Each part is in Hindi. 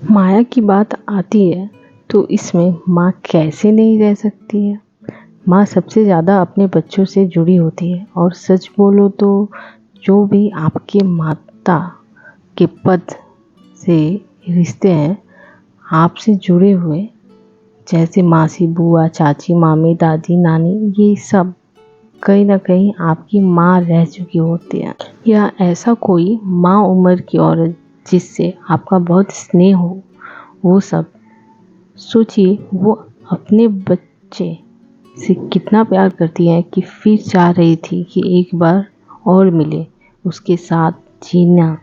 माया की बात आती है तो इसमें माँ कैसे नहीं रह सकती है। माँ सबसे ज़्यादा अपने बच्चों से जुड़ी होती है और सच बोलो तो जो भी आपके माता के पद से रिश्ते हैं आपसे जुड़े हुए, जैसे मासी, बुआ, चाची, मामी, दादी, नानी, ये सब कहीं ना कहीं आपकी माँ रह चुकी होती है, या ऐसा कोई माँ उम्र की औरत जिससे आपका बहुत स्नेह हो। वो सब सोचिए, वो अपने बच्चे से कितना प्यार करती है कि फिर चाह रही थी कि एक बार और मिले, उसके साथ जीना।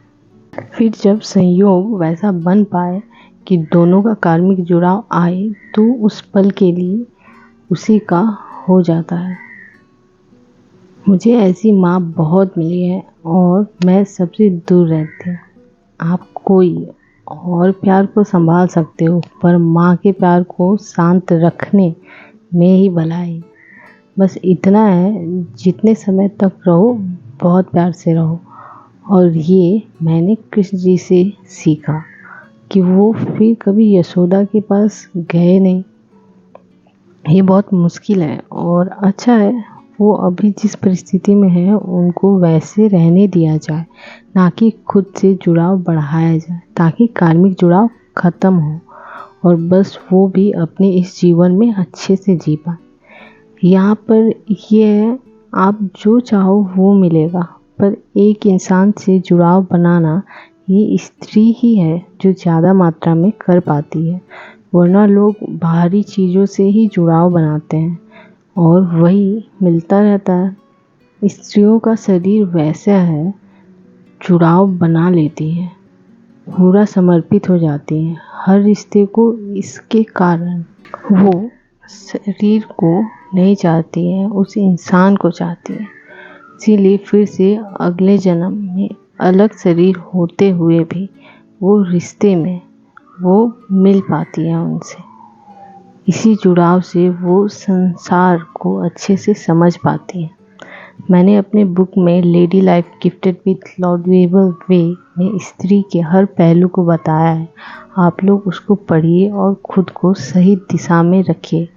फिर जब संयोग वैसा बन पाए कि दोनों का कार्मिक जुड़ाव आए तो उस पल के लिए उसी का हो जाता है। मुझे ऐसी माँ बहुत मिली है और मैं सबसे दूर रहती हूँ। आप कोई और प्यार को संभाल सकते हो, पर माँ के प्यार को शांत रखने में ही भलाई। बस इतना है, जितने समय तक रहो बहुत प्यार से रहो। और ये मैंने कृष्ण जी से सीखा कि वो फिर कभी यशोदा के पास गए नहीं। ये बहुत मुश्किल है और अच्छा है वो अभी जिस परिस्थिति में है उनको वैसे रहने दिया जाए, ना कि खुद से जुड़ाव बढ़ाया जाए, ताकि कार्मिक जुड़ाव ख़त्म हो और बस वो भी अपने इस जीवन में अच्छे से जी पाए। यहाँ पर ये है, आप जो चाहो वो मिलेगा, पर एक इंसान से जुड़ाव बनाना ये स्त्री ही है जो ज़्यादा मात्रा में कर पाती है, वरना लोग बाहरी चीज़ों से ही जुड़ाव बनाते हैं और वही मिलता रहता है। स्त्रियों का शरीर वैसा है, जुड़ाव बना लेती है, पूरा समर्पित हो जाती है हर रिश्ते को। इसके कारण वो शरीर को नहीं चाहती है, उस इंसान को चाहती है। इसीलिए फिर से अगले जन्म में अलग शरीर होते हुए भी वो रिश्ते में वो मिल पाती है उनसे। इसी जुड़ाव से वो संसार को अच्छे से समझ पाती है। मैंने अपने बुक में लेडी लाइफ गिफ्टेड विथ लॉवेबल वे में स्त्री के हर पहलू को बताया है। आप लोग उसको पढ़िए और खुद को सही दिशा में रखिए।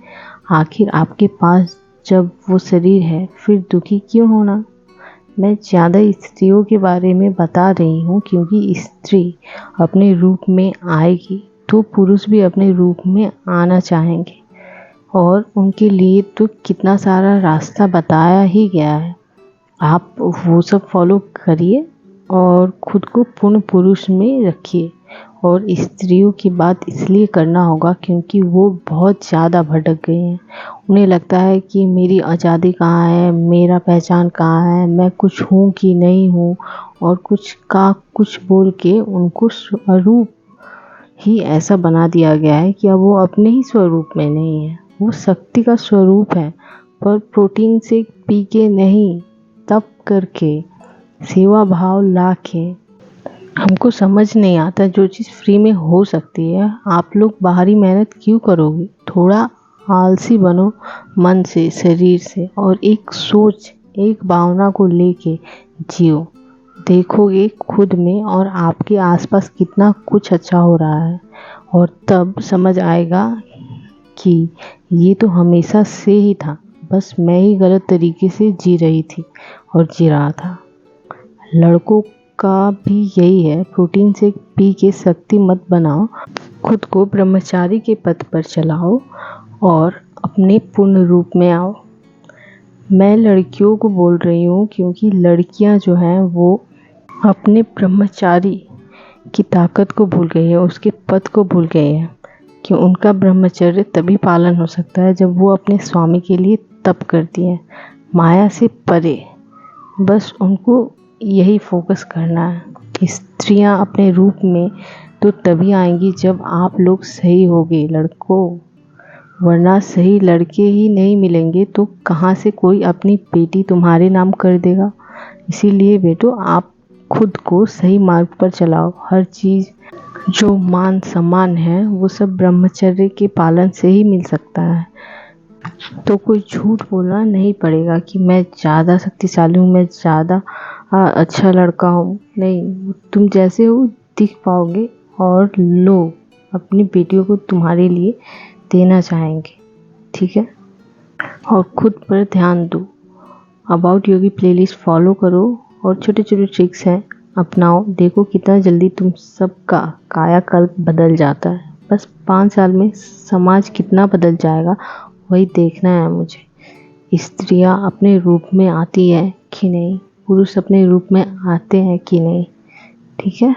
आखिर आपके पास जब वो शरीर है फिर दुखी क्यों होना। मैं ज़्यादा स्त्रियों के बारे में बता रही हूँ क्योंकि स्त्री अपने रूप में आएगी तो पुरुष भी अपने रूप में आना चाहेंगे, और उनके लिए तो कितना सारा रास्ता बताया ही गया है। आप वो सब फॉलो करिए और खुद को पूर्ण पुरुष में रखिए। और स्त्रियों की बात इसलिए करना होगा क्योंकि वो बहुत ज़्यादा भटक गई हैं। उन्हें लगता है कि मेरी आज़ादी कहाँ है, मेरा पहचान कहाँ है, मैं कुछ हूँ कि नहीं हूँ, और कुछ का कुछ बोल के उनको स्वरूप ही ऐसा बना दिया गया है कि अब वो अपने ही स्वरूप में नहीं है। वो शक्ति का स्वरूप है, पर प्रोटीन से पी के नहीं, तप करके, सेवा भाव ला के। हमको समझ नहीं आता, जो चीज़ फ्री में हो सकती है आप लोग बाहरी मेहनत क्यों करोगे। थोड़ा आलसी बनो मन से, शरीर से, और एक सोच, एक भावना को लेके जियो। देखोगे खुद में और आपके आसपास कितना कुछ अच्छा हो रहा है, और तब समझ आएगा कि ये तो हमेशा से ही था, बस मैं ही गलत तरीके से जी रही थी और जी रहा था। लड़कों का भी यही है, प्रोटीन से पी के शक्ति मत बनाओ, खुद को ब्रह्मचारी के पथ पर चलाओ और अपने पूर्ण रूप में आओ। मैं लड़कियों को बोल रही हूँ क्योंकि लड़कियाँ जो हैं वो अपने ब्रह्मचारी की ताकत को भूल गई है, उसके पद को भूल गई है कि उनका ब्रह्मचर्य तभी पालन हो सकता है जब वो अपने स्वामी के लिए तप करती हैं, माया से परे। बस उनको यही फोकस करना है। स्त्रियां अपने रूप में तो तभी आएंगी जब आप लोग सही होगे लड़कों, वरना सही लड़के ही नहीं मिलेंगे तो कहाँ से कोई अपनी बेटी तुम्हारे नाम कर देगा। इसीलिए बेटो, आप खुद को सही मार्ग पर चलाओ। हर चीज़ जो मान सम्मान है वो सब ब्रह्मचर्य के पालन से ही मिल सकता है। तो कोई झूठ बोलना नहीं पड़ेगा कि मैं ज़्यादा शक्तिशाली हूँ, मैं ज़्यादा अच्छा लड़का हूँ। नहीं, तुम जैसे हो दिख पाओगे और लोग अपनी बेटियों को तुम्हारे लिए देना चाहेंगे, ठीक है। और खुद पर ध्यान दो। अबाउट योगी प्लेलिस्ट फॉलो करो और छोटे छोटे ट्रिक्स हैं अपनाओ। देखो कितना जल्दी तुम सबका कायाकल्प बदल जाता है। बस 5 साल में समाज कितना बदल जाएगा वही देखना है मुझे। स्त्रियां अपने रूप में आती है कि नहीं, पुरुष अपने रूप में आते हैं कि नहीं, ठीक है।